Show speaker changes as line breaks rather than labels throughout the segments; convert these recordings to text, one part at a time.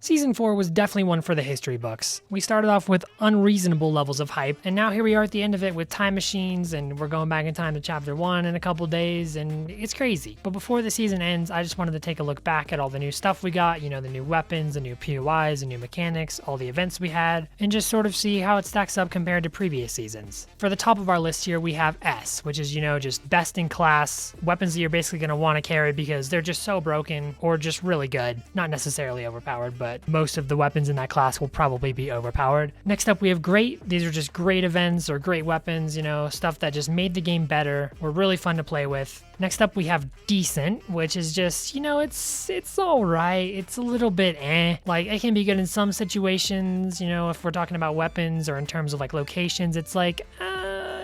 Season 4 was definitely one for the history books. We started off with unreasonable levels of hype, and now here we are at the end of it with time machines, and we're going back in time to chapter 1 in a couple days, and it's crazy. But before the season ends, I just wanted to take a look back at all the new stuff we got, you know, the new weapons, the new POIs, the new mechanics, all the events we had, and just sort of see how it stacks up compared to previous seasons. For the top of our list here, we have S, which is, you know, just best in class, weapons that you're basically going to want to carry because they're just so broken or just really good, not necessarily overpowered, but most of the weapons in that class will probably be overpowered. Next up, we have great. These are just great events or great weapons, you know, stuff that just made the game better, were really fun to play with. Next up, we have decent, which is just, you know, it's all right. It's a little bit like it can be good in some situations, you know, if we're talking about weapons or in terms of like locations, it's like,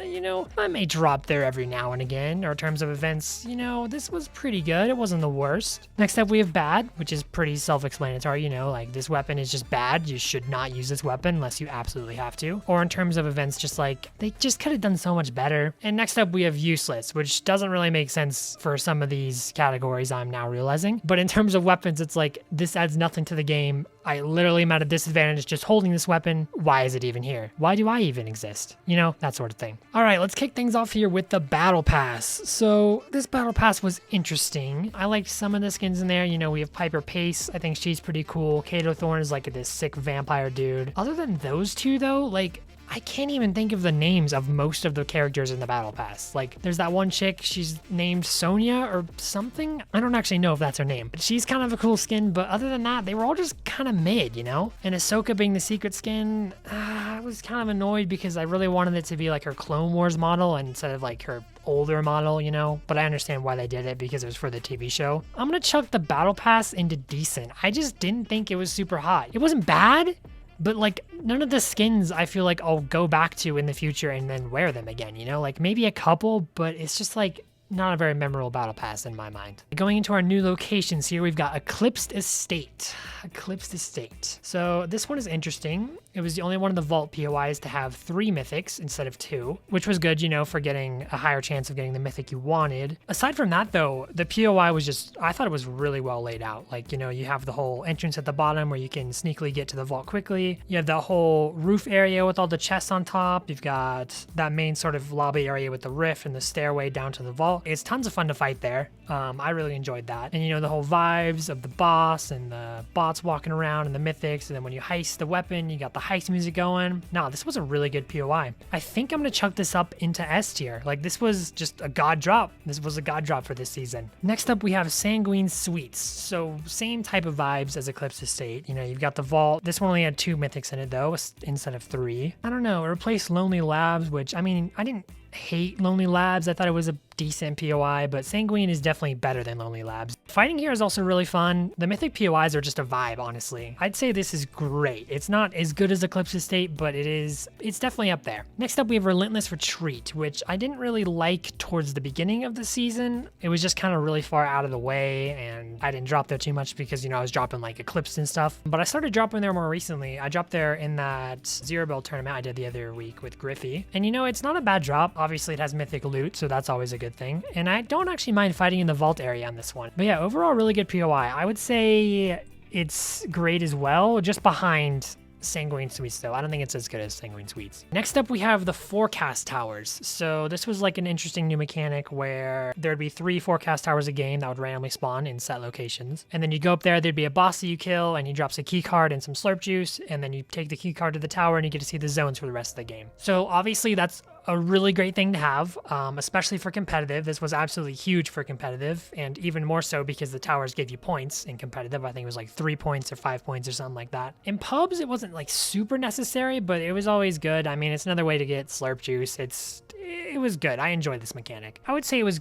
you know, I may drop there every now and again, or in terms of events, you know, this was pretty good. It wasn't the worst. Next up, we have bad, which is pretty self-explanatory, you know, like this weapon is just bad. You should not use this weapon unless you absolutely have to. Or in terms of events, just like they just could have done so much better. And next up, we have useless, which doesn't really make sense for some of these categories I'm now realizing. But in terms of weapons, it's like this adds nothing to the game. I literally am at a disadvantage just holding this weapon. Why is it even here? Why do I even exist? You know, that sort of thing. All right, let's kick things off here with the Battle Pass. So this Battle Pass was interesting. I liked some of the skins in there. You know, we have Piper Pace. I think she's pretty cool. Kato Thorn is like this sick vampire dude. Other than those two though, like, I can't even think of the names of most of the characters in the Battle Pass. Like, there's that one chick, she's named Sonia or something. I don't actually know if that's her name, but she's kind of a cool skin. But other than that, they were all just kind of mid, you know? And Ahsoka being the secret skin, I was kind of annoyed because I really wanted it to be like her Clone Wars model instead of like her older model, you know? But I understand why they did it because it was for the TV show. I'm gonna chuck the Battle Pass into decent. I just didn't think it was super hot. It wasn't bad, but like none of the skins I feel like I'll go back to in the future and then wear them again, you know? Like maybe a couple, but it's just like not a very memorable Battle Pass in my mind. Going into our new locations here, we've got Eclipsed Estate. Eclipsed Estate. So this one is interesting. It was the only one of the Vault POIs to have 3 mythics instead of 2, which was good, you know, for getting a higher chance of getting the mythic you wanted. Aside from that though, the POI was just, I thought it was really well laid out. Like, you know, you have the whole entrance at the bottom where you can sneakily get to the vault quickly. You have the whole roof area with all the chests on top. You've got that main sort of lobby area with the rift and the stairway down to the vault. It's tons of fun to fight there. I really enjoyed that. And you know, the whole vibes of the boss and the bots walking around and the mythics. And then when you heist the weapon, you got the heist music going. No, this was a really good POI. I think I'm going to chuck this up into S tier. Like this was just a god drop. This was a god drop for this season. Next up, we have Sanguine Suites. So same type of vibes as Eclipse Estate. You know, you've got the vault. This one only had 2 mythics in it though, instead of 3. I don't know. It replaced Lonely Labs, which I mean, I didn't hate Lonely Labs. I thought it was a decent POI, but Sanguine is definitely better than Lonely Labs. Fighting here is also really fun. The mythic POIs are just a vibe, honestly. I'd say this is great. It's not as good as Eclipse Estate, but it's definitely up there. Next up, we have Relentless Retreat, which I didn't really like towards the beginning of the season. It was just kind of really far out of the way, and I didn't drop there too much because, you know, I was dropping like Eclipse and stuff, but I started dropping there more recently. I dropped there in that Zero Bell tournament I did the other week with Griffey, and you know, it's not a bad drop. Obviously, it has mythic loot, so that's always a good thing. And I don't actually mind fighting in the vault area on this one. But yeah, overall, really good POI. I would say it's great as well, just behind Sanguine Suites though. I don't think it's as good as Sanguine Suites. Next up, we have the Forecast Towers. So this was like an interesting new mechanic where there'd be 3 Forecast Towers a game that would randomly spawn in set locations. And then you go up there, there'd be a boss that you kill, and he drops a key card and some slurp juice, and then you take the key card to the tower and you get to see the zones for the rest of the game. So obviously that's a really great thing to have, especially for competitive. This was absolutely huge for competitive, and even more so because the towers gave you points in competitive. I think it was like 3 points or 5 points or something like that. In pubs, it wasn't like super necessary, but it was always good. I mean, it's another way to get slurp juice. It was good. I enjoyed this mechanic. I would say it was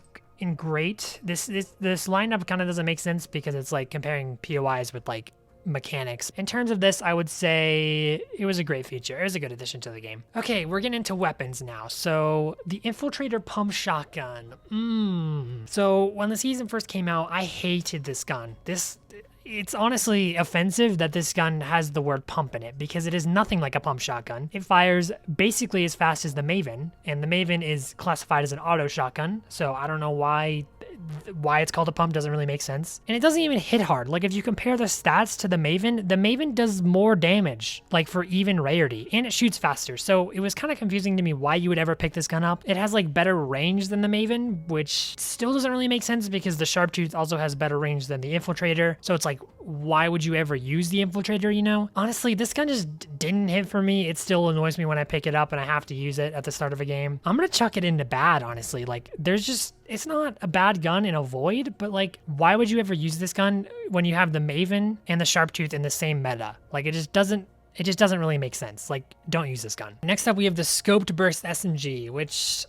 great. This lineup kind of doesn't make sense because it's like comparing POIs with like mechanics. In terms of this, I would say it was a great feature. It was a good addition to the game. Okay, we're getting into weapons now. So the Infiltrator Pump Shotgun. So when the season first came out, I hated this gun. It's honestly offensive that this gun has the word pump in it because it is nothing like a pump shotgun. It fires basically as fast as the Maven, and the Maven is classified as an auto shotgun. So I don't know why why it's called a pump doesn't really make sense. And it doesn't even hit hard. Like if you compare the stats to the Maven does more damage, like for even rarity, and it shoots faster. So it was kind of confusing to me why you would ever pick this gun up. It has like better range than the Maven, which still doesn't really make sense because the Sharptooth also has better range than the Infiltrator. So it's like, why would you ever use the Infiltrator, you know? Honestly, this gun just didn't hit for me. It still annoys me when I pick it up and I have to use it at the start of a game. I'm gonna chuck it into bad, honestly. Like it's not a bad gun in a void, but like, why would you ever use this gun when you have the Maven and the Sharptooth in the same meta? Like it just doesn't really make sense. Like, don't use this gun. Next up, we have the Scoped Burst SMG, which,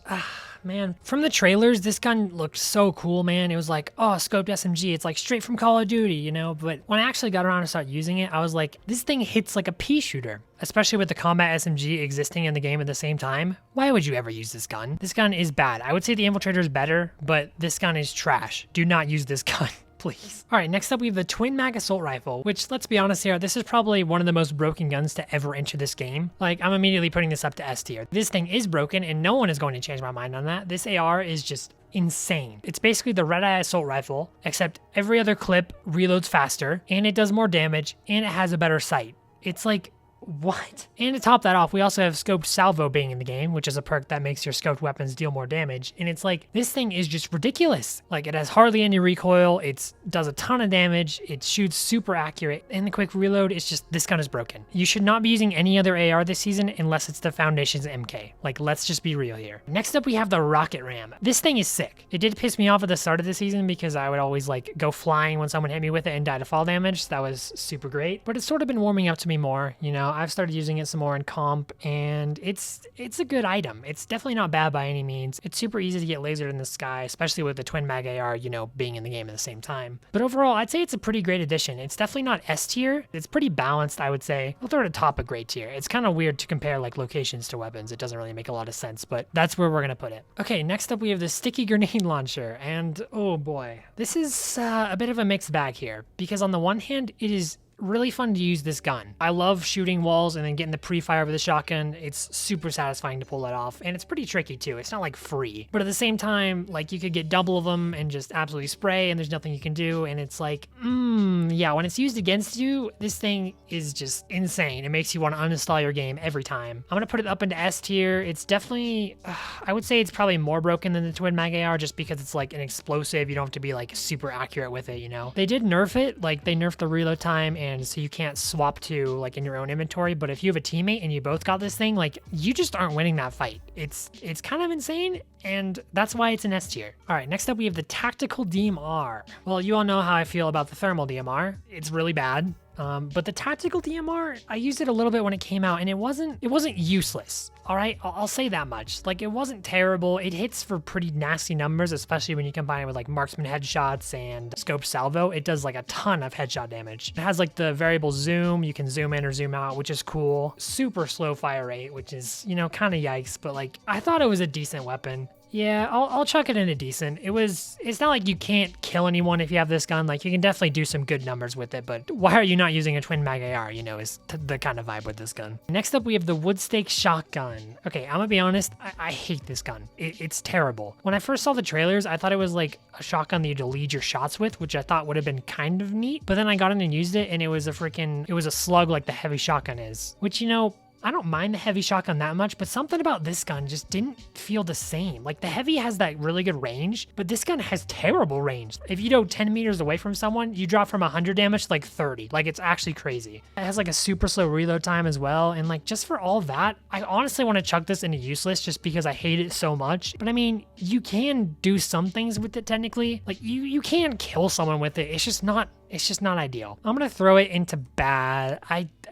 man, from the trailers, this gun looked so cool, man. It was like, oh, Scoped SMG. It's like straight from Call of Duty, you know? But when I actually got around to start using it, I was like, this thing hits like a pea shooter. Especially with the combat SMG existing in the game at the same time. Why would you ever use this gun? This gun is bad. I would say the Infiltrator is better, but this gun is trash. Do not use this gun. Please. All right, next up we have the Twin Mag Assault Rifle, which, let's be honest here, this is probably one of the most broken guns to ever enter this game. Like, I'm immediately putting this up to S tier. This thing is broken, and no one is going to change my mind on that. This AR is just insane. It's basically the Red Eye Assault Rifle, except every other clip reloads faster, and it does more damage, and it has a better sight. It's like, what? And to top that off, we also have Scoped Salvo being in the game, which is a perk that makes your scoped weapons deal more damage. And it's like, this thing is just ridiculous. Like, it has hardly any recoil, it does a ton of damage, it shoots super accurate, and the quick reload is just, this gun is broken. You should not be using any other AR this season unless it's the Foundation's MK. Like, let's just be real here. Next up, we have the Rocket Ram. This thing is sick. It did piss me off at the start of the season because I would always like go flying when someone hit me with it and die to fall damage. That was super great, but it's sort of been warming up to me more, you know? I've started using it some more in comp, and it's a good item. It's definitely not bad by any means. It's super easy to get lasered in the sky, especially with the Twin Mag AR, you know, being in the game at the same time. But overall, I'd say it's a pretty great addition. It's definitely not S tier. It's pretty balanced, I would say. We'll throw it atop a great tier. It's kind of weird to compare like locations to weapons. It doesn't really make a lot of sense, but that's where we're gonna put it. Okay, next up we have the Sticky Grenade Launcher, and oh boy, this is a bit of a mixed bag here, because on the one hand, it is really fun to use this gun. I love shooting walls and then getting the pre-fire with the shotgun. It's super satisfying to pull that off, and it's pretty tricky too. It's not like free, but at the same time, like you could get double of them and just absolutely spray and there's nothing you can do, and it's like, yeah, when it's used against you, this thing is just insane. It makes you want to uninstall your game every time. I'm gonna put it up into S tier. It's definitely, I would say it's probably more broken than the Twin Mag AR just because it's like an explosive. You don't have to be like super accurate with it, you know? They did nerf it, like they nerfed the reload time, and so you can't swap to like in your own inventory, but if you have a teammate and you both got this thing, like you just aren't winning that fight. It's kind of insane, and that's why it's an S tier. All right, next up we have the Tactical DMR. Well, you all know how I feel about the Thermal DMR. It's really bad. But the Tactical DMR, I used it a little bit when it came out, and it wasn't useless. All right, I'll say that much. Like, it wasn't terrible. It hits for pretty nasty numbers, especially when you combine it with like marksman headshots and Scoped Salvo. It does like a ton of headshot damage. It has like the variable zoom. You can zoom in or zoom out, which is cool. Super slow fire rate, which is, you know, kind of yikes, but like, I thought it was a decent weapon. Yeah, I'll chuck it into decent. It's not like you can't kill anyone if you have this gun. Like, you can definitely do some good numbers with it, but why are you not using a Twin Mag AR, you know, is the kind of vibe with this gun. Next up, we have the Woodstake Shotgun. Okay, I'm gonna be honest, I hate this gun. It's terrible. When I first saw the trailers, I thought it was like a shotgun that you had to lead your shots with, which I thought would have been kind of neat, but then I got in and used it, and it was a slug like the heavy shotgun is, which, you know, I don't mind the heavy shotgun that much, but something about this gun just didn't feel the same. Like, the heavy has that really good range, but this gun has terrible range. If you go 10 meters away from someone, you drop from 100 damage to like 30. Like, it's actually crazy. It has like a super slow reload time as well, and like, just for all that, I honestly want to chuck this into useless just because I hate it so much. But I mean, you can do some things with it technically. Like, you can kill someone with it. It's just not ideal. I'm gonna throw it into bad.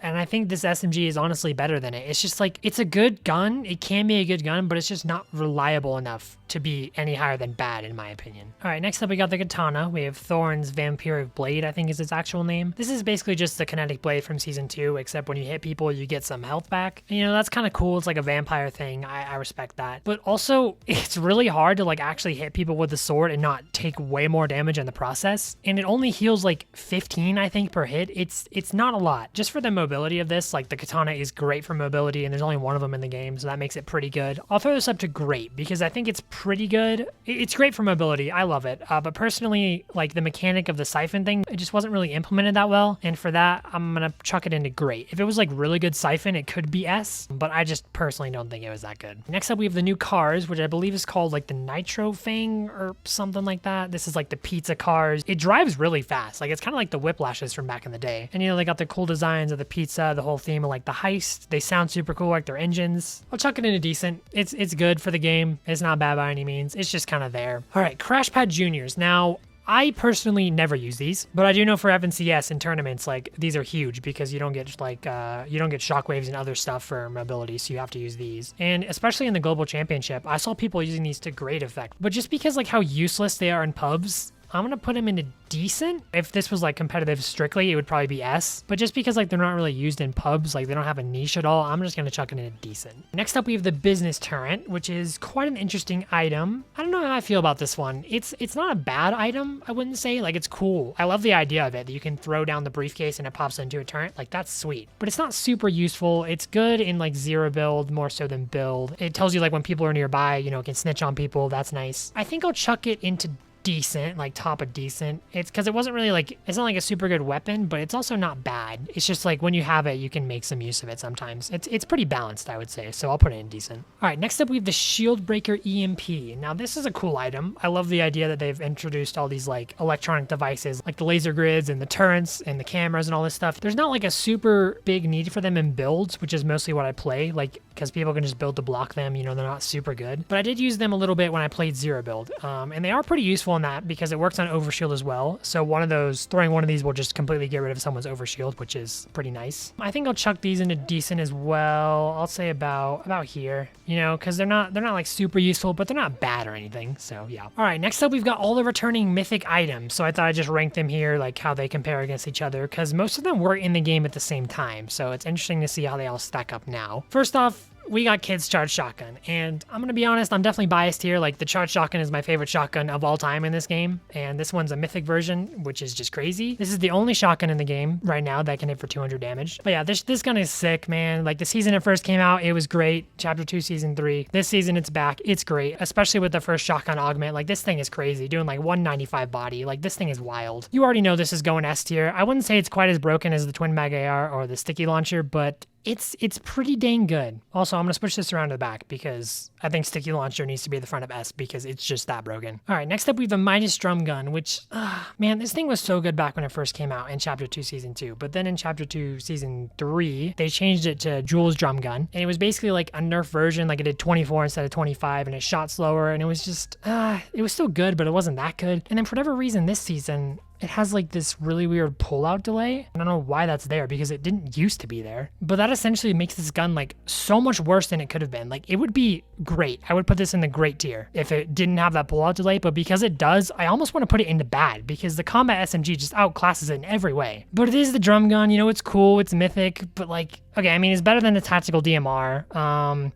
I think this SMG is honestly better than it. It's just like, it's a good gun. It can be a good gun, but it's just not reliable enough to be any higher than bad, in my opinion. All right, next up we got the Katana. We have Thorn's Vampiric Blade, I think is its actual name. This is basically just the kinetic blade from season 2, except when you hit people, you get some health back. And, you know, that's kind of cool. It's like a vampire thing. I respect that. But also, it's really hard to like actually hit people with the sword and not take way more damage in the process. And it only heals like 15, I think, per hit. It's not a lot. Just for the mobility mobility of this. Like the katana is great for mobility, and there's only one of them in the game, so that makes it pretty good. I'll throw this up to great because I think it's pretty good. It's great for mobility. I love it. But personally, like the mechanic of the siphon thing, it just wasn't really implemented that well. And for that, I'm gonna chuck it into great. If it was like really good siphon, it could be S, but I just personally don't think it was that good. Next up, we have the new cars, which I believe is called like the Nitro Fang or something like that. This is like the pizza cars. It drives really fast. Like it's kind of like the Whiplashes from back in the day. And you know, they got the cool designs of the pizza, the whole theme of like the heist. They sound super cool, like their engines. I'll chuck it into decent. It's good for the game. It's not bad by any means. It's just kind of there. All right, Crash Pad Juniors. Now, I personally never use these, but I do know for FNCS in tournaments, like these are huge because you don't get like you don't get shockwaves and other stuff for mobility, so you have to use these. And especially in the global championship, I saw people using these to great effect. But just because like how useless they are in pubs, I'm gonna put them into decent. If this was like competitive strictly, it would probably be S. But just because like they're not really used in pubs, like they don't have a niche at all, I'm just gonna chuck it into decent. Next up, we have the business turret, which is quite an interesting item. I don't know how I feel about this one. It's not a bad item, I wouldn't say. Like it's cool. I love the idea of it, that you can throw down the briefcase and it pops into a turret. Like that's sweet. But it's not super useful. It's good in like zero build more so than build. It tells you like when people are nearby, you know, it can snitch on people. That's nice. I think I'll chuck it into decent, like top of decent. It's because it wasn't really like, it's not like a super good weapon, but it's also not bad. It's just like when you have it, you can make some use of it sometimes. It's pretty balanced, I would say, so I'll put it in decent. All right, next up we have the Shield Breaker EMP. Now this is a cool item. I love the idea that they've introduced all these like electronic devices, like the laser grids and the turrets and the cameras and all this stuff. There's not like a super big need for them in builds, which is mostly what I play, like because people can just build to block them, you know, they're not super good. But I did use them a little bit when I played zero build, and they are pretty useful in that because it works on overshield as well. So throwing one of these will just completely get rid of someone's overshield, which is pretty nice. I think I'll chuck these into decent as well. I'll say about here, you know, because they're not like super useful, but they're not bad or anything. So yeah. All right, next up we've got all the returning mythic items. So I thought I'd just rank them here, like how they compare against each other, because most of them were in the game at the same time. So it's interesting to see how they all stack up now. First off, we got Kids Charge Shotgun, and I'm gonna be honest, I'm definitely biased here. Like the Charge Shotgun is my favorite shotgun of all time in this game, and this one's a mythic version, which is just crazy. This is the only shotgun in the game right now that can hit for 200 damage. But yeah, this gun is sick, man. Like the season it first came out, it was great. Chapter 2, Season 3. This season it's back. It's great, especially with the first shotgun augment. Like this thing is crazy, doing like 195 body. Like this thing is wild. You already know this is going S tier. I wouldn't say it's quite as broken as the Twin Mag AR or the Sticky Launcher, but it's pretty dang good. Also, I'm gonna switch this around to the back because I think Sticky Launcher needs to be the front of S because it's just that broken. All right, next up we have the Midas Drum Gun, which, man, this thing was so good back when it first came out in Chapter 2, Season 2. But then in Chapter 2, Season 3, they changed it to Jules Drum Gun. And it was basically like a nerf version, like it did 24 instead of 25, and it shot slower, and it was just, it was still good, but it wasn't that good. And then for whatever reason this season, it has like this really weird pullout delay. I don't know why that's there because it didn't used to be there. But that essentially makes this gun like so much worse than it could have been. Like it would be great. I would put this in the great tier if it didn't have that pullout delay. But because it does, I almost want to put it into bad because the combat SMG just outclasses it in every way. But it is the drum gun. You know, it's cool. It's mythic. But like, okay, I mean, it's better than the tactical DMR.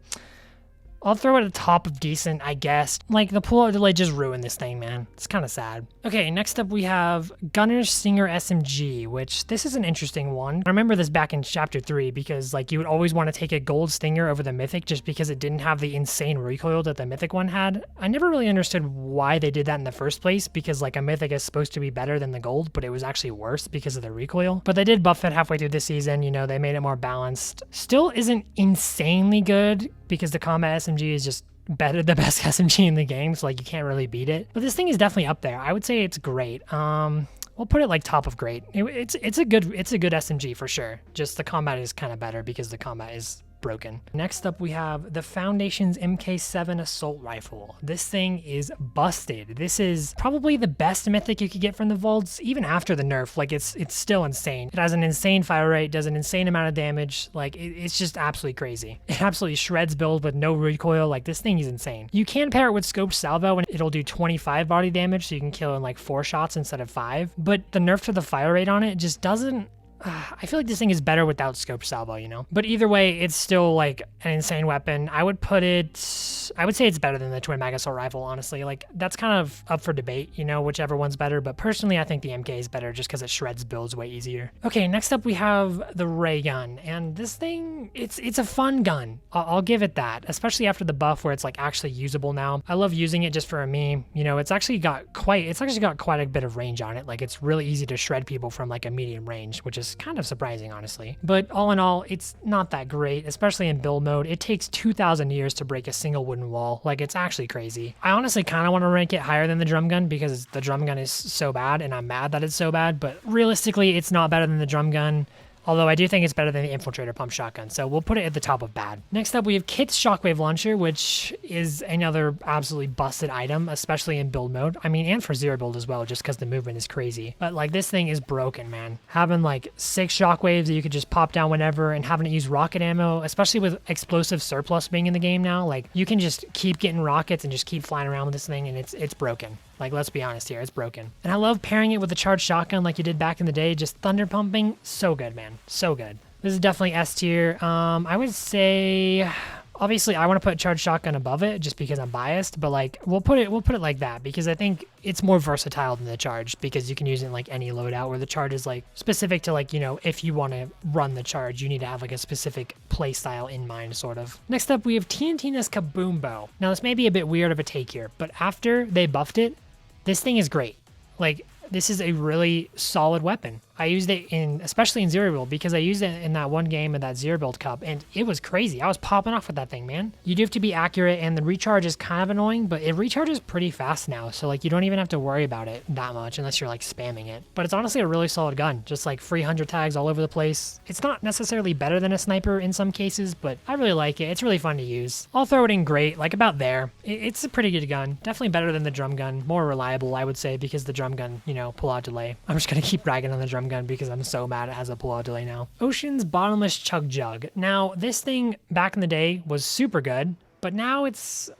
I'll throw it at the top of decent, I guess. Like, the pullout delay just ruined this thing, man. It's kind of sad. Okay, next up we have Gunner's Stinger SMG, which this is an interesting one. I remember this back in Chapter 3 because, like, you would always want to take a gold Stinger over the Mythic just because it didn't have the insane recoil that the Mythic one had. I never really understood why they did that in the first place because, like, a Mythic is supposed to be better than the gold, but it was actually worse because of the recoil. But they did buff it halfway through this season, you know, they made it more balanced. Still isn't insanely good because the combat SMG is just the best SMG in the game, so like you can't really beat it. But this thing is definitely up there. I would say it's great. We'll put it like top of great. It's a good SMG for sure. Just the combat is kind of better because the combat is broken. Next up we have the Foundation's MK7 Assault Rifle. This thing is busted. This is probably the best mythic you could get from the vaults, even after the nerf. Like it's still insane. It has an insane fire rate, does an insane amount of damage. Like it's just absolutely crazy. It absolutely shreds build with no recoil. Like this thing is insane. You can pair it with scoped salvo and it'll do 25 body damage, so you can kill in like 4 shots instead of 5. But the nerf to the fire rate on it just doesn't I feel like this thing is better without scope salvo, But either way, it's still like an insane weapon. I would say it's better than the twin mag assault rifle, honestly. Like that's kind of up for debate, whichever one's better. But personally, I think the MK is better just because it shreds builds way easier. Okay, next up we have the ray gun, and this thing, it's a fun gun. I'll give it that, especially after the buff where it's like actually usable now. I love using it just for a meme. It's actually got quite a bit of range on it. Like it's really easy to shred people from like a medium range, which is kind of surprising, honestly. But all in all, it's not that great, especially in build mode. It takes 2,000 years to break a single wooden wall. Like it's actually crazy. I honestly kind of want to rank it higher than the drum gun because the drum gun is so bad and I'm mad that it's so bad, but realistically, it's not better than the drum gun. Although I do think it's better than the Infiltrator Pump Shotgun, so we'll put it at the top of bad. Next up, we have Kit's Shockwave Launcher, which is another absolutely busted item, especially in build mode. I mean, and for zero build as well, just because the movement is crazy. But like, this thing is broken, man. Having like 6 shockwaves that you could just pop down whenever and having to use rocket ammo, especially with explosive surplus being in the game now, like you can just keep getting rockets and just keep flying around with this thing, and it's broken. Like, let's be honest here, it's broken. And I love pairing it with the charged shotgun like you did back in the day, just thunder pumping. So good, man. So good. This is definitely S tier. I would say, obviously I want to put charged shotgun above it just because I'm biased, but like we'll put it like that because I think it's more versatile than the charge because you can use it in like any loadout, where the charge is like specific to like, if you want to run the charge, you need to have like a specific play style in mind, sort of. Next up, we have TNT's Kaboom Bow. Now this may be a bit weird of a take here, but after they buffed it, this thing is great. Like, this is a really solid weapon. I used it especially in zero build because I used it in that one game in that zero build cup and it was crazy. I was popping off with that thing, man. You do have to be accurate and the recharge is kind of annoying, but it recharges pretty fast now. So like you don't even have to worry about it that much unless you're like spamming it. But it's honestly a really solid gun. Just like free 100 tags all over the place. It's not necessarily better than a sniper in some cases, but I really like it. It's really fun to use. I'll throw it in great, like about there. It's a pretty good gun. Definitely better than the drum gun. More reliable, I would say, because the drum gun, pull out delay. I'm just gonna keep ragging on the drum gun because I'm so mad it has a pull-out delay now. Ocean's Bottomless Chug Jug. Now, this thing back in the day was super good, but now it's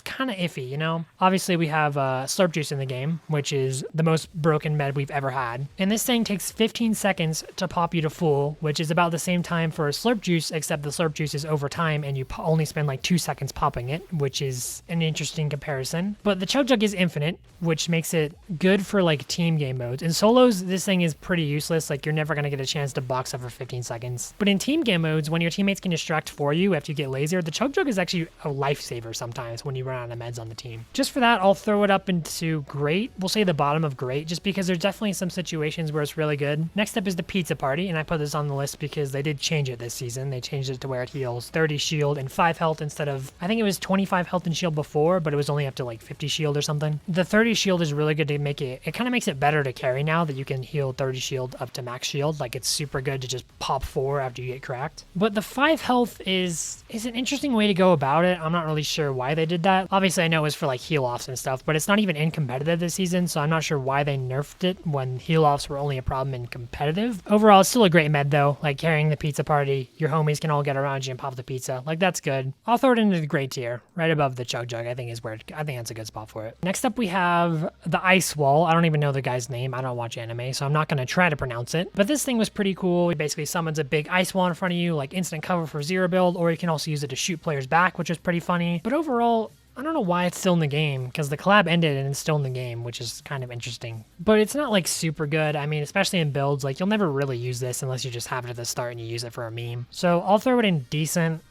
kind of iffy, Obviously, we have Slurp Juice in the game, which is the most broken med we've ever had. And this thing takes 15 seconds to pop you to full, which is about the same time for a Slurp Juice, except the Slurp Juice is over time and you only spend like 2 seconds popping it, which is an interesting comparison. But the Chug Jug is infinite, which makes it good for like team game modes. In solos, this thing is pretty useless. Like you're never going to get a chance to box up for 15 seconds. But in team game modes, when your teammates can distract for you after you get laser, the Chug Jug is actually a lifesaver sometimes when you run out of meds on the team. Just for that, I'll throw it up into great. We'll say the bottom of great, just because there's definitely some situations where it's really good. Next up is the Pizza Party, and I put this on the list because they did change it this season. They changed it to where it heals 30 shield and 5 health instead of, I think it was 25 health and shield before, but it was only up to like 50 shield or something. The 30 shield is really good to make it kind of makes it better to carry now that you can heal 30 shield up to max shield. Like it's super good to just pop 4 after you get cracked. But the 5 health is an interesting way to go about it. I'm not really sure why they did that. Obviously, I know it was for like heal offs and stuff, but it's not even in competitive this season, so I'm not sure why they nerfed it when heal offs were only a problem in competitive. Overall, it's still a great med though. Like carrying the Pizza Party, your homies can all get around you and pop the pizza. Like that's good. I'll throw it into the great tier, right above the Chug Jug. I think that's a good spot for it. Next up, we have the Ice Wall. I don't even know the guy's name. I don't watch anime, so I'm not gonna try to pronounce it. But this thing was pretty cool. It basically summons a big ice wall in front of you, like instant cover for zero build, or you can also use it to shoot players back, which is pretty funny. But overall, I don't know why it's still in the game, because the collab ended and it's still in the game, which is kind of interesting. But it's not like super good. I mean, especially in builds, like you'll never really use this unless you just have it at the start and you use it for a meme. So I'll throw it in decent.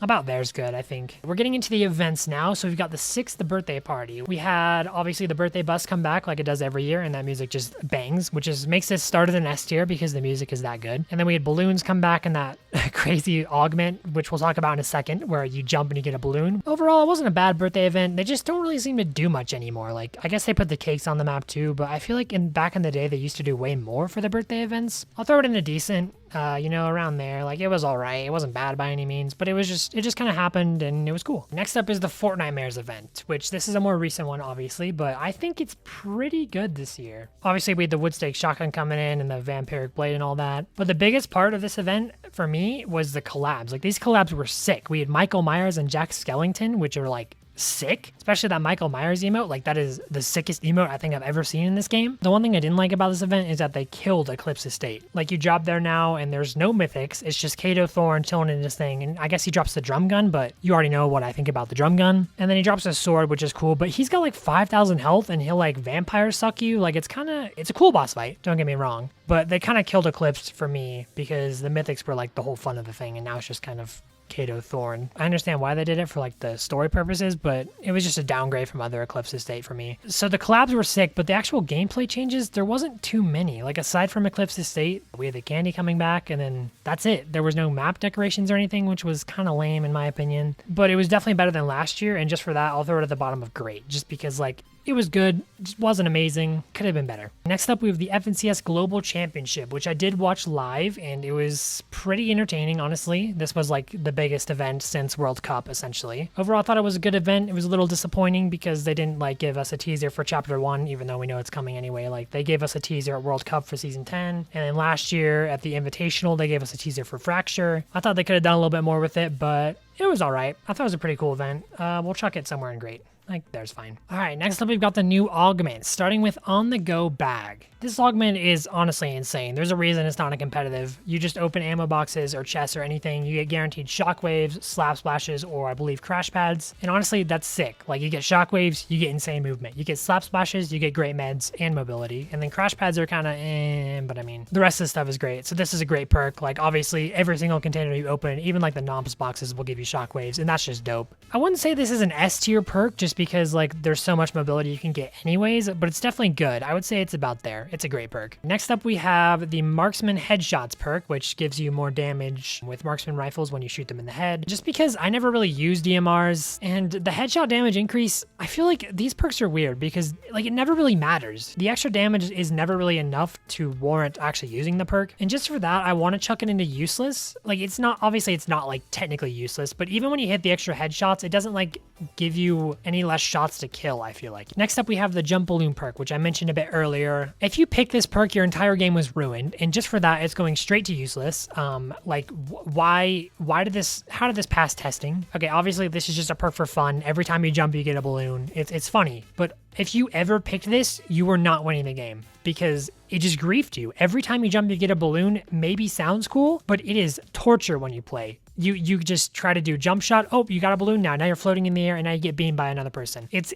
About there's good, I think. We're getting into the events now. So we've got the 6th birthday party. We had obviously the birthday bus come back like it does every year, and that music just bangs, which makes this start as an S tier because the music is that good. And then we had balloons come back and that crazy augment, which we'll talk about in a second, where you jump and you get a balloon. Overall, it wasn't a bad birthday event. They just don't really seem to do much anymore. Like, I guess they put the cakes on the map too, but I feel like back in the day, they used to do way more for the birthday events. I'll throw it in a decent. Around there. Like, it was all right. It wasn't bad by any means, but it just kind of happened and it was cool. Next up is the Fortnite Mares event, which this is a more recent one, obviously, but I think it's pretty good this year. Obviously, we had the Woodstake shotgun coming in and the vampiric blade and all that, but the biggest part of this event for me was the collabs. Like, these collabs were sick. We had Michael Myers and Jack Skellington, which are like sick, especially that Michael Myers emote. Like, that is the sickest emote I think I've ever seen in this game. The one thing I didn't like about this event is that they killed Eclipse Estate. Like, you drop there now and there's no mythics. It's just Kato Thorn chilling in this thing. And I guess he drops the drum gun, but you already know what I think about the drum gun. And then he drops a sword, which is cool, but he's got like 5,000 health and he'll like vampire suck you. Like, it's a cool boss fight. Don't get me wrong. But they kind of killed Eclipse for me because the mythics were like the whole fun of the thing. And now it's just kind of Kato Thorn. I understand why they did it for like the story purposes, but it was just a downgrade from other Eclipse Estate for me. So the collabs were sick, but the actual gameplay changes, there wasn't too many. Like, aside from Eclipse Estate, we had the candy coming back, and then that's it. There was no map decorations or anything, which was kind of lame in my opinion, but it was definitely better than last year. And just for that, I'll throw it at the bottom of great, just because like it was good, just wasn't amazing, could have been better. Next up, we have the FNCS Global Championship, which I did watch live, and it was pretty entertaining, honestly. This was like the biggest event since World Cup, essentially. Overall, I thought it was a good event. It was a little disappointing because they didn't like give us a teaser for Chapter 1, even though we know it's coming anyway. Like, they gave us a teaser at World Cup for Season 10, and then last year at the Invitational, they gave us a teaser for Fracture. I thought they could have done a little bit more with it, but it was all right. I thought it was a pretty cool event. We'll chuck it somewhere in great. Like, there's fine. All right, next up, we've got the new augments, starting with On The Go Bag. This augment is honestly insane. There's a reason it's not a competitive. You just open ammo boxes or chests or anything, you get guaranteed shockwaves, slap splashes, or I believe crash pads. And honestly, that's sick. Like, you get shockwaves, you get insane movement. You get slap splashes, you get great meds and mobility. And then crash pads are kind of but I mean, the rest of the stuff is great. So this is a great perk. Like, obviously, every single container you open, even like the Nomps boxes, will give you shockwaves, and that's just dope. I wouldn't say this is an S tier perk just because like there's so much mobility you can get anyways, but it's definitely good. I would say it's about there. It's a great perk. Next up, we have the Marksman Headshots perk, which gives you more damage with marksman rifles when you shoot them in the head. Just because I never really used DMRs, and the headshot damage increase, I feel like these perks are weird because like it never really matters. The extra damage is never really enough to warrant actually using the perk. And just for that, I want to chuck it into useless. Like, it's not, obviously it's not like technically useless, but even when you hit the extra headshots, it doesn't like give you any less shots to kill, I feel like. Next up, we have the Jump Balloon perk, which I mentioned a bit earlier. If you pick this perk, your entire game was ruined, and just for that, it's going straight to useless. Like, how did this pass testing? Okay, obviously this is just a perk for fun. Every time you jump, you get a balloon. It's funny, but if you ever picked this, you were not winning the game because it just griefed you. Every time you jump, you get a balloon. Maybe sounds cool, but it is torture when you play. You just try to do jump shot. Oh, you got a balloon now. Now you're floating in the air and now you get beamed by another person. It's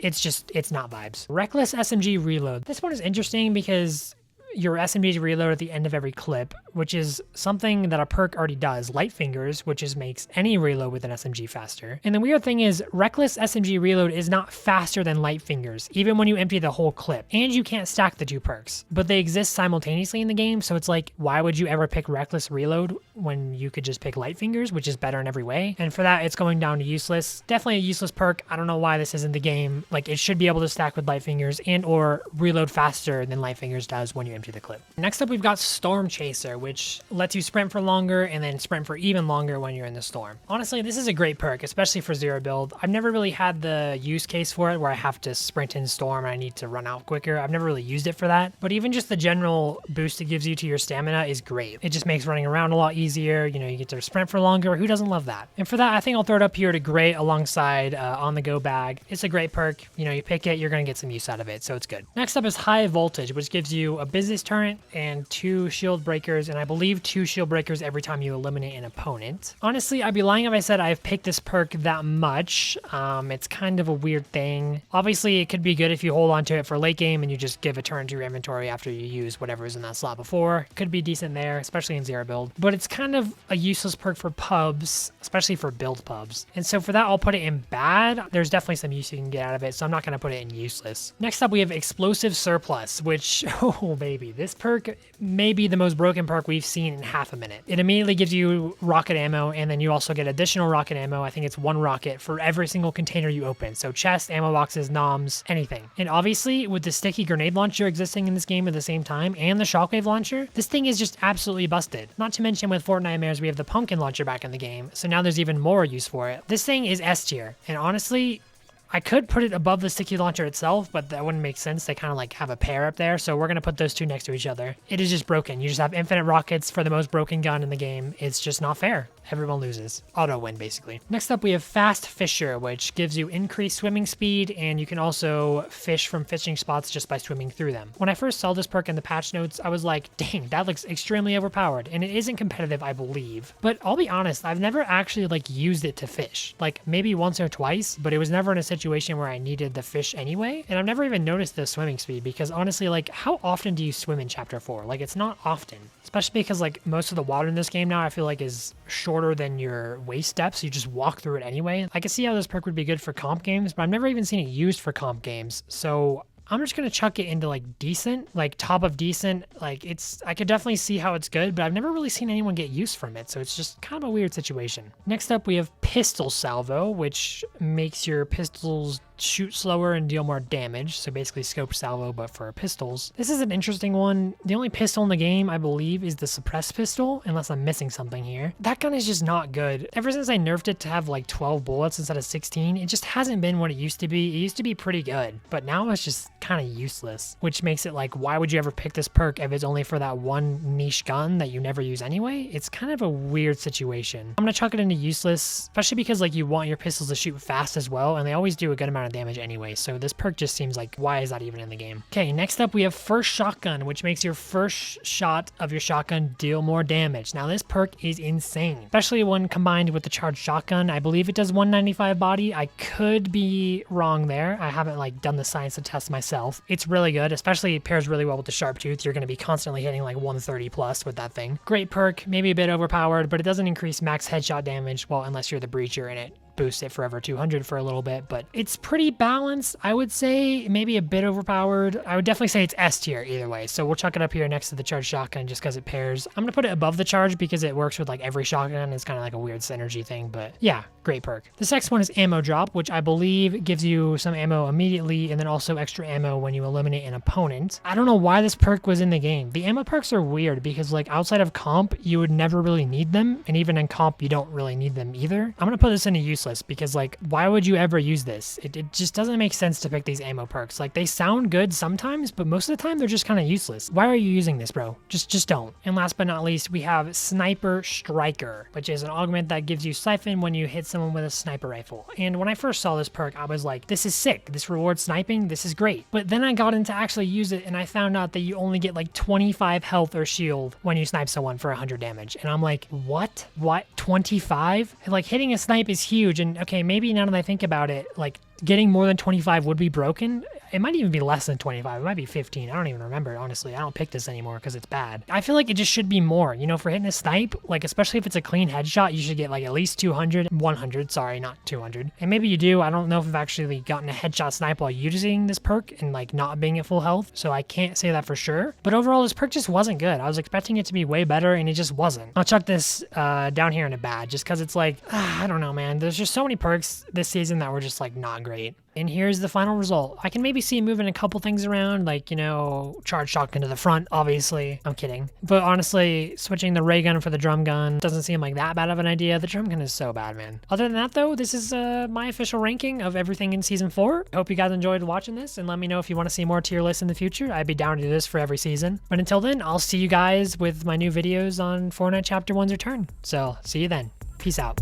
not vibes. Reckless SMG reload. This one is interesting because your SMGs reload at the end of every clip, which is something that a perk already does. Light Fingers, which is makes any reload with an SMG faster. And the weird thing is, Reckless SMG reload is not faster than Light Fingers, even when you empty the whole clip. And you can't stack the two perks, but they exist simultaneously in the game, so it's like, why would you ever pick Reckless reload when you could just pick Light Fingers, which is better in every way? And for that, it's going down to useless. Definitely a useless perk. I don't know why this isn't the game. Like, it should be able to stack with Light Fingers and or reload faster than Light Fingers does when you empty the clip. Next up, we've got Storm Chaser, which lets you sprint for longer and then sprint for even longer when you're in the storm. Honestly, this is a great perk, especially for zero build. I've never really had the use case for it where I have to sprint in storm and I need to run out quicker. I've never really used it for that, but even just the general boost it gives you to your stamina is great. It just makes running around a lot easier. You know, you get to sprint for longer. Who doesn't love that? And for that, I think I'll throw it up here to great alongside On The Go Bag. It's a great perk. You know, you pick it, you're going to get some use out of it, so it's good. Next up is High Voltage, which gives you a business turret and 2 shield breakers, and I believe 2 shield breakers every time you eliminate an opponent. Honestly, I'd be lying if I said I've picked this perk that much. It's kind of a weird thing. Obviously, it could be good if you hold on to it for late game and you just give a turn to your inventory after you use whatever is in that slot before. Could be decent there, especially in zero build, but it's kind of a useless perk for pubs, especially for build pubs. And so for that, I'll put it in bad. There's definitely some use you can get out of it, so I'm not going to put it in useless. Next up, we have Explosive Surplus, which, oh baby, this perk may be the most broken perk we've seen in half a minute. It immediately gives you rocket ammo, and then you also get additional rocket ammo. I think it's 1 rocket for every single container you open. So chest, ammo boxes, noms, anything. And obviously, with the sticky grenade launcher existing in this game at the same time, and the shockwave launcher, this thing is just absolutely busted. Not to mention with Fortnite Nightmares, we have the pumpkin launcher back in the game, so now there's even more use for it. This thing is S tier, and honestly, I could put it above the sticky launcher itself, but that wouldn't make sense. They kind of like have a pair up there. So we're going to put those two next to each other. It is just broken. You just have infinite rockets for the most broken gun in the game. It's just not fair. Everyone loses. Auto win, basically. Next up, we have Fast Fisher, which gives you increased swimming speed, and you can also fish from fishing spots just by swimming through them. When I first saw this perk in the patch notes, I was like, dang, that looks extremely overpowered, and it isn't competitive, I believe. But I'll be honest, I've never actually like used it to fish. Like maybe once or twice, but it was never in a situation where I needed the fish anyway. And I've never even noticed the swimming speed because honestly, like how often do you swim in Chapter 4? Like it's not often, especially because like most of the water in this game now I feel like is shorter than your waist depth, so you just walk through it anyway. I can see how this perk would be good for comp games, but I've never even seen it used for comp games. So I'm just gonna chuck it into like decent, like top of decent. Like I could definitely see how it's good, but I've never really seen anyone get use from it. So it's just kind of a weird situation. Next up, we have Pistol Salvo, which makes your pistols shoot slower and deal more damage. So basically scope salvo, but for pistols. This is an interesting one. The only pistol in the game, I believe, is the suppressed pistol, unless I'm missing something here. That gun is just not good. Ever since I nerfed it to have like 12 bullets instead of 16, it just hasn't been what it used to be. It used to be pretty good, but now it's just kind of useless, which makes it like, why would you ever pick this perk if it's only for that one niche gun that you never use anyway? It's kind of a weird situation. I'm gonna chuck it into useless, especially because like you want your pistols to shoot fast as well, and they always do a good amount of damage anyway, so this perk just seems like, why is that even in the game? Okay, next up we have First Shotgun, which makes your first shot of your shotgun deal more damage. Now this perk is insane, especially when combined with the charged shotgun. I believe it does 195 body. I could be wrong there. I haven't like done the science to test myself. It's really good, especially it pairs really well with the Sharp Tooth. You're going to be constantly hitting like 130 plus with that thing. Great perk, maybe a bit overpowered, but it doesn't increase max headshot damage, well, unless you're the breacher and it boost it forever 200 for a little bit, but it's pretty balanced. I would say maybe a bit overpowered. I would definitely say it's S tier either way. So we'll chuck it up here next to the charged shotgun just because it pairs. I'm gonna put it above the charge because it works with like every shotgun. It's kind of like a weird synergy thing, but yeah, great perk. This next one is Ammo Drop, which I believe gives you some ammo immediately and then also extra ammo when you eliminate an opponent. I don't know why this perk was in the game. The ammo perks are weird because like outside of comp, you would never really need them. And even in comp, you don't really need them either. I'm gonna put this into useless because like, why would you ever use this? It just doesn't make sense to pick these ammo perks. Like they sound good sometimes, but most of the time they're just kind of useless. Why are you using this, bro? Just don't. And last but not least, we have Sniper Striker, which is an augment that gives you siphon when you hit someone with a sniper rifle. And when I first saw this perk, I was like, this is sick. This rewards sniping. This is great. But then I got into actually use it and I found out that you only get like 25 health or shield when you snipe someone for 100 damage. And I'm like, what? 25? Like hitting a snipe is huge. And okay, maybe now that I think about it, like getting more than 25 would be broken. It might even be less than 25. It might be 15. I don't even remember, honestly. I don't pick this anymore because it's bad. I feel like it just should be more, you know, for hitting a snipe, like especially if it's a clean headshot, you should get like at least 100, sorry, not 200. And maybe you do. I don't know if I've actually gotten a headshot snipe while using this perk and like not being at full health, so I can't say that for sure. But overall, this perk just wasn't good. I was expecting it to be way better and it just wasn't. I'll chuck this down here in a bad just because it's like, I don't know, man. There's just so many perks this season that were just like not great. And here's the final result. I can maybe see moving a couple things around, like, you know, charge shotgun to the front, obviously. I'm kidding. But honestly, switching the ray gun for the drum gun doesn't seem like that bad of an idea. The drum gun is so bad, man. Other than that, though, this is my official ranking of everything in Season 4. I hope you guys enjoyed watching this, and let me know if you want to see more tier lists in the future. I'd be down to do this for every season. But until then, I'll see you guys with my new videos on Fortnite Chapter 1's return. So, see you then. Peace out.